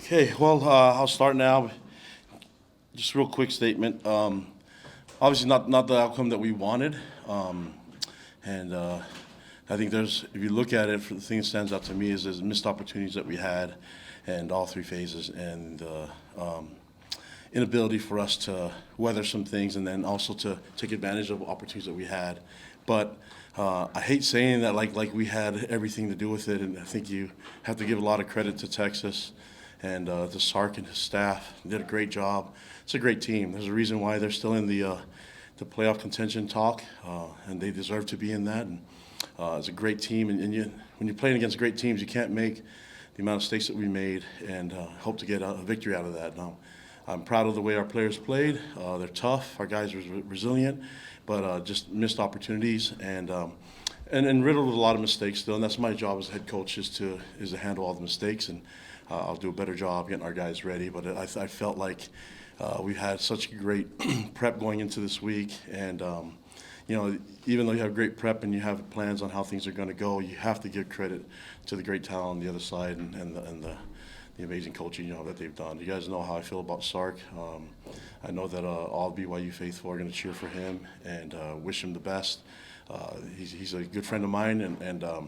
Okay, well, I'll start now. Just a real quick statement. Obviously, not the outcome that we wanted, and I think if you look at it, the thing that stands out to me is there's missed opportunities that we had, and all three phases, and inability for us to weather some things, and then also to take advantage of opportunities that we had. But I hate saying that like we had everything to do with it, and I think you have to give a lot of credit to Texas and to Sark and his staff. They did a great job. It's a great team. There's a reason why they're still in the playoff contention talk, and they deserve to be in that. And it's a great team, and when you're playing against great teams, you can't make the amount of mistakes that we made, and hope to get a victory out of that. Now, I'm proud of the way our players played. They're tough. Our guys are resilient, but just missed opportunities and riddled with a lot of mistakes still. And that's my job as head coach is to handle all the mistakes, and I'll do a better job getting our guys ready. But I felt like we had such great prep going into this week, and even though you have great prep and you have plans on how things are going to go, you have to give credit to the great talent on the other side and the amazing coaching that they've done. You guys know how I feel about Sark. I know that all BYU faithful are going to cheer for him and wish him the best. He's a good friend of mine, and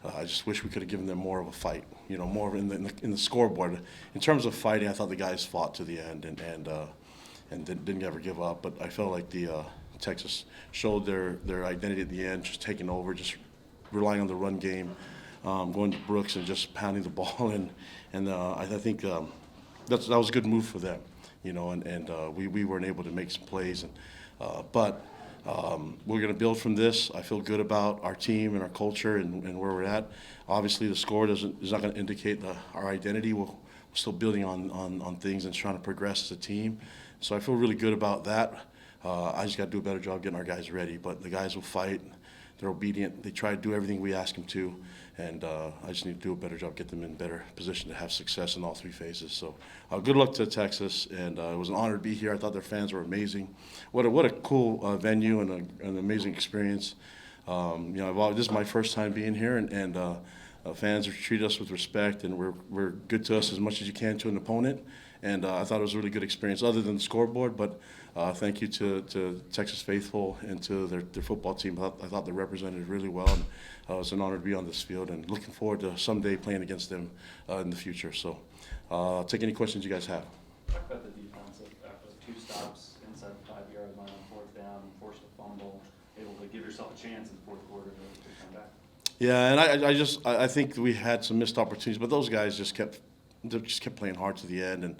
I just wish we could have given them more of a fight. More in the scoreboard. In terms of fighting, I thought the guys fought to the end and didn't ever give up. But I felt like the Texas showed their identity at the end, just taking over, just relying on the run game, going to Brooks and just pounding the ball, and I think that was a good move for them, and we weren't able to make some plays, but we're going to build from this. I feel good about our team and our culture and where we're at. Obviously, the score is not going to indicate our identity. We're still building on things and trying to progress as a team. So I feel really good about that. I just got to do a better job getting our guys ready. But the guys will fight. They're obedient. They try to do everything we ask them to. And I just need to do a better job, get them in better position to have success in all three phases. So good luck to Texas, and it was an honor to be here. I thought their fans were amazing. What a cool venue and an amazing experience. This is my first time being here, and fans have treated us with respect, and we're good to us as much as you can to an opponent. And I thought it was a really good experience, other than the scoreboard. But thank you to Texas faithful and to their football team. I thought they represented really well, and it's an honor to be on this field. And looking forward to someday playing against them in the future. So, I'll take any questions you guys have. Talk about the defense of 2 stops inside the 5-yard line on 4th down, forced a fumble, able to give yourself a chance in the 4th quarter to come back. Yeah, and I think we had some missed opportunities, but those guys just kept playing hard to the end, and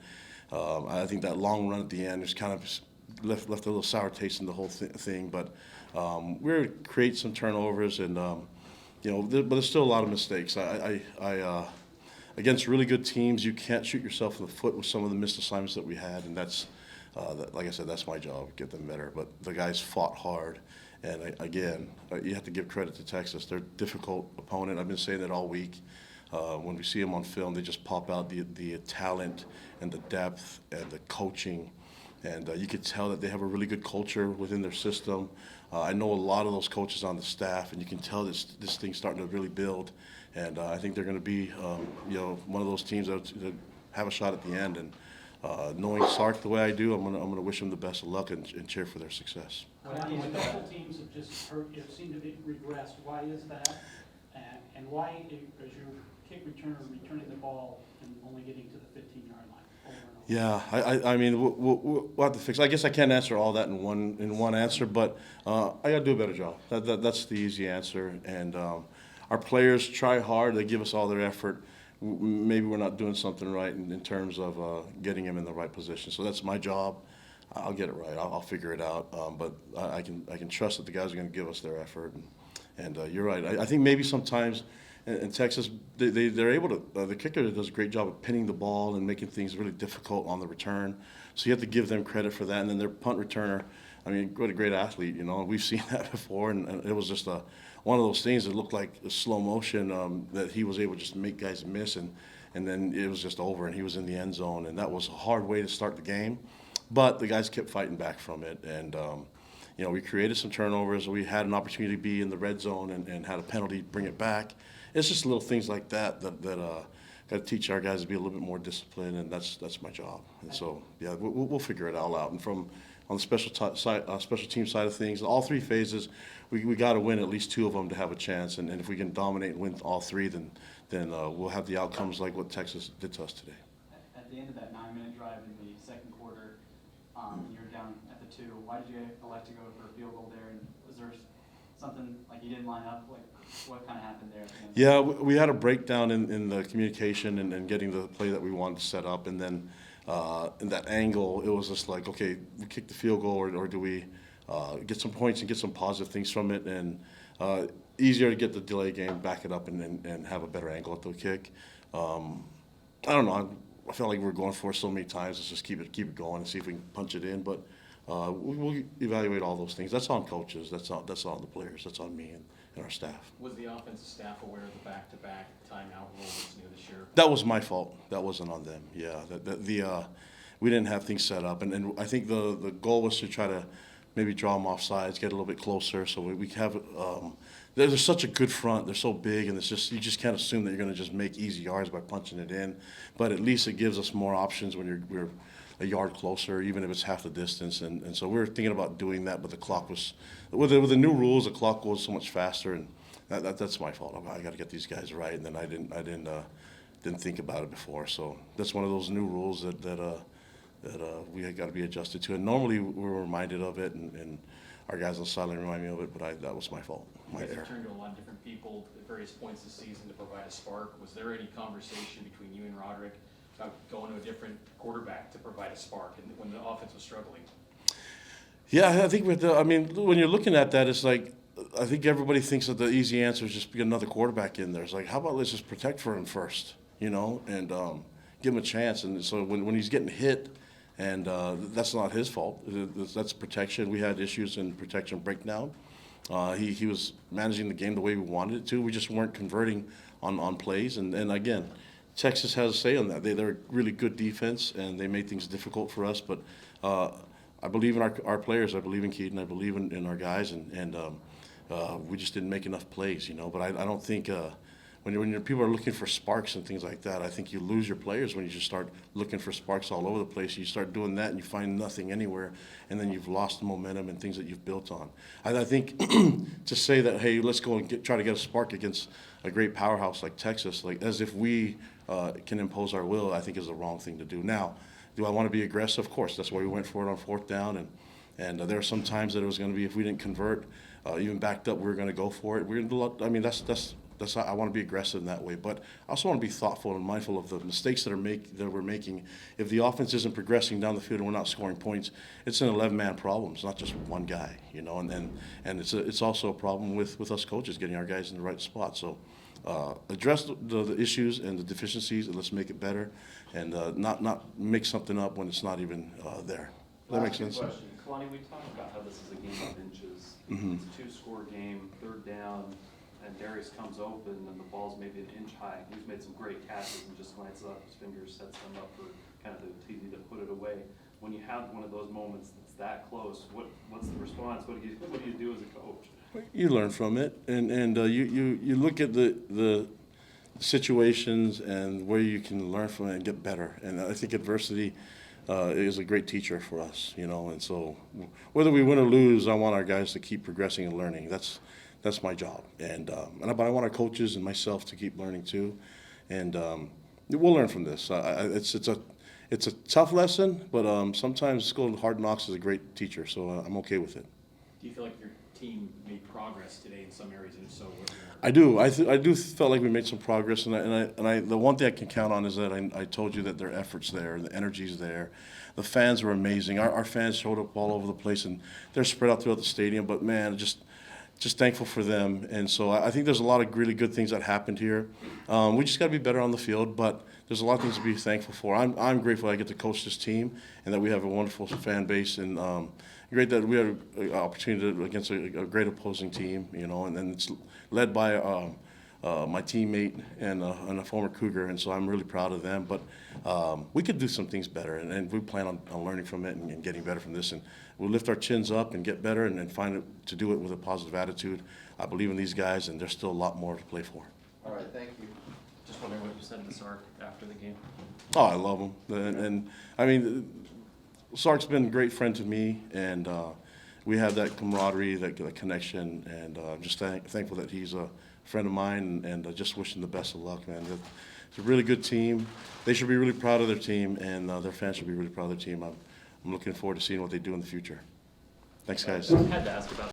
I think that long run at the end just kind of left a little sour taste in the whole thing. But we're going to create some turnovers, and but there's still a lot of mistakes. Against really good teams, you can't shoot yourself in the foot with some of the missed assignments that we had, and that's like I said, that's my job, get them better. But the guys fought hard, and again, you have to give credit to Texas. They're a difficult opponent. I've been saying that all week. When we see them on film, they just pop out the talent and the depth and the coaching, and you could tell that they have a really good culture within their system. I know a lot of those coaches on the staff, and you can tell this thing's starting to really build. And I think they're going to be, one of those teams that have a shot at the end. And knowing Sark the way I do, I'm going to wish them the best of luck and cheer for their success. These special teams have just seem to be regressed. Why is that? And why is your kick returner returning the ball and only getting to the 15-yard line over and over? Yeah, I mean, we'll have to fix. I guess I can't answer all that in one answer, but I got to do a better job. That's the easy answer. And our players try hard. They give us all their effort. Maybe we're not doing something right in terms of getting them in the right position. So that's my job. I'll get it right. I'll figure it out. But I can trust that the guys are going to give us their effort. And you're right. I think maybe sometimes in Texas they're able to. The kicker does a great job of pinning the ball and making things really difficult on the return. So you have to give them credit for that. And then their punt returner, I mean, what a great athlete. We've seen that before, and it was just one of those things that looked like a slow motion that he was able to just make guys miss, and then it was just over, and he was in the end zone, and that was a hard way to start the game. But the guys kept fighting back from it, and we created some turnovers. We had an opportunity to be in the red zone and had a penalty, bring it back. It's just little things like that got to teach our guys to be a little bit more disciplined, and that's my job. And so, yeah, we'll figure it all out. And from on the special team side of things, all three phases, we got to win at least two of them to have a chance. And if we can dominate and win all three, then we'll have the outcomes like what Texas did to us today. At the end of that 9-minute drive in the second quarter, you're down at the 2. Why did you elect to go for a field goal there? And was there something like you didn't line up? Like what kind of happened there? At the end? Yeah, we had a breakdown in the communication and getting the play that we wanted to set up, and then in that angle, it was just like, okay, we kick the field goal, or do we get some points and get some positive things from it, and easier to get the delay game, back it up, and have a better angle at the kick. I don't know. I felt like we were going for it so many times. Let's just keep it going and see if we can punch it in. But we'll evaluate all those things. That's on coaches. That's on the players. That's on me and our staff. Was the offensive staff aware of the back-to-back timeout rule that's new this year? That was my fault. That wasn't on them. Yeah, we didn't have things set up, and I think the goal was to try to maybe draw them off sides, get a little bit closer, so we have. They're such a good front. They're so big, and it's just you just can't assume that you're going to just make easy yards by punching it in. But at least it gives us more options when we're a yard closer, even if it's half the distance. And so we were thinking about doing that, but the clock was with the new rules. The clock goes so much faster, and that's my fault. I got to get these guys right, and then I didn't think about it before. So that's one of those new rules that we got to be adjusted to. And normally we're reminded of it, and our guys on the sideline remind me of it, but that was my fault, my error. You turned to a lot of different people at various points this season to provide a spark. Was there any conversation between you and Roderick about going to a different quarterback to provide a spark and when the offense was struggling? Yeah, I think when you're looking at that, it's like I think everybody thinks that the easy answer is just get another quarterback in there. It's like, how about let's just protect for him first, and give him a chance. And so when he's getting hit, and that's not his fault. That's protection. We had issues in protection breakdown. He was managing the game the way we wanted it to. We just weren't converting on plays. And again, Texas has a say on that. They're a really good defense, and they made things difficult for us. But I believe in our players. I believe in Keaton. I believe in our guys. And we just didn't make enough plays, But I don't think when people are looking for sparks and things like that, I think you lose your players when you just start looking for sparks all over the place. You start doing that and you find nothing anywhere, and then you've lost the momentum and things that you've built on. I think to say that, hey, let's go and try to get a spark against a great powerhouse like Texas, like as if we can impose our will, I think is the wrong thing to do. Now, do I want to be aggressive? Of course. That's why we went for it on 4th down, and there are some times that it was going to be if we didn't convert, even backed up, we were going to go for it. We're going to do a lot. I mean, that's I want to be aggressive in that way, but I also want to be thoughtful and mindful of the mistakes that we're making. If the offense isn't progressing down the field and we're not scoring points, it's an 11-man problem. It's not just one guy, and it's also a problem with us coaches getting our guys in the right spot. So address the issues and the deficiencies, and let's make it better, and not make something up when it's not even there. Does that make sense? Question. Kalani, we talked about how this is a game of inches. Mm-hmm. It's a 2-score game, 3rd down. And Darius comes open, and the ball's maybe an inch high. He's made some great catches and just glances up his fingers, sets them up for kind of the TV to put it away. When you have one of those moments that's that close, what's the response? What do you do as a coach? You learn from it, and you look at the situations and where you can learn from it and get better. And I think adversity is a great teacher for us, And so whether we win or lose, I want our guys to keep progressing and learning. That's my job, but I want our coaches and myself to keep learning too, and we'll learn from this. It's a tough lesson, but sometimes school hard knocks is a great teacher, so I'm okay with it. Do you feel like your team made progress today in some areas, and if so, what? I do. I do felt like we made some progress, and I the one thing I can count on is that I told you that their effort's there, the energy's there. The fans were amazing. Our fans showed up all over the place, and they're spread out throughout the stadium. But man, just thankful for them. And so I think there's a lot of really good things that happened here. We just got to be better on the field, but there's a lot of things to be thankful for. I'm grateful I get to coach this team and that we have a wonderful fan base, and great that we had an opportunity against a great opposing team, and it's led by my teammate and a former Cougar, and so I'm really proud of them. But we could do some things better, and we plan on learning from it and getting better from this. And we'll lift our chins up and get better and find it to do it with a positive attitude. I believe in these guys, and there's still a lot more to play for. All right, thank you. Just wondering what you said to Sark after the game. Oh, I love him. And I mean, Sark's been a great friend to me, and we have that camaraderie, that connection, and I'm just thankful that he's a friend of mine, and just wish him the best of luck, man. It's a really good team. They should be really proud of their team, and their fans should be really proud of their team. I'm looking forward to seeing what they do in the future. Thanks, guys. I had to ask about